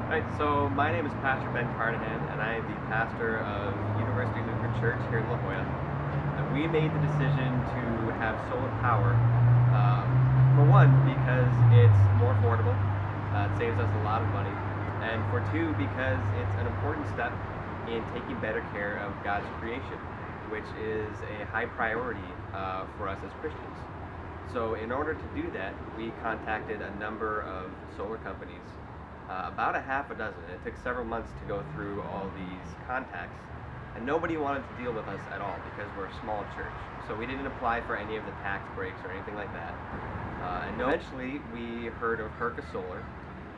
Right, so my name is Pastor Ben Carnahan, and I am the pastor of University Lutheran Church here in La Jolla. And we made the decision to have solar power, for one, because it's more affordable, it saves us a lot of money, and for two, because it's an important step in taking better care of God's creation, which is a high priority for us as Christians. So in order to do that, we contacted a number of solar companies, about a half a dozen. It took several months to go through all these contacts, and nobody wanted to deal with us at all because we're a small church. So we didn't apply for any of the tax breaks or anything like that. And eventually we heard of Herca Solar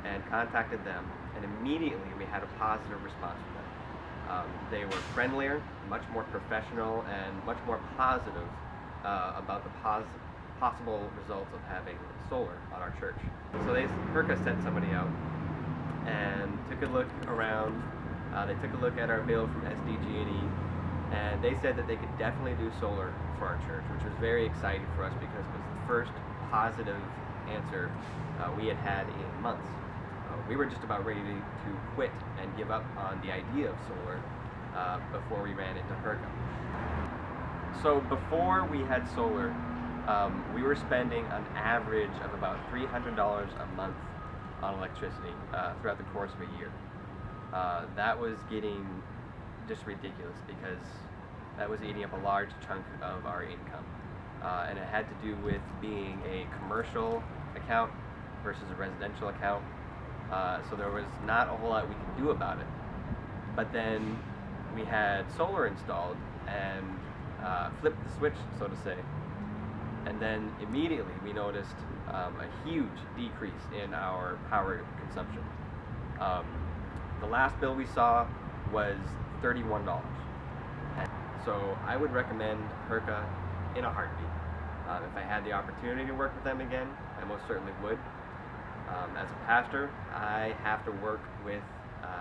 and contacted them, and immediately we had a positive response from them. They were friendlier, much more professional, and much more positive about the possible results of having solar on our church. So Herca sent somebody out and took a look around. They took a look at our bill from SDG&E, and they said that they could definitely do solar for our church, which was very exciting for us because it was the first positive answer we had had in months. We were just about ready to quit and give up on the idea of solar before we ran into Herca. So before we had solar, we were spending an average of about $300 a month on electricity throughout the course of a year. That was getting just ridiculous because that was eating up a large chunk of our income. And it had to do with being a commercial account versus a residential account. So there was not a whole lot we could do about it. But then we had solar installed and flipped the switch, so to say. And then immediately we noticed a huge decrease in our power consumption. The last bill we saw was $31. So I would recommend Herca in a heartbeat. If I had the opportunity to work with them again, I most certainly would. As a pastor, I have to work with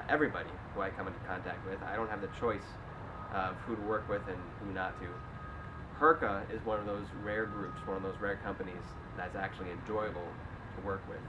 everybody who I come into contact with. I don't have the choice of who to work with and who not to. Herca is one of those rare groups, one of those rare companies that's actually enjoyable to work with.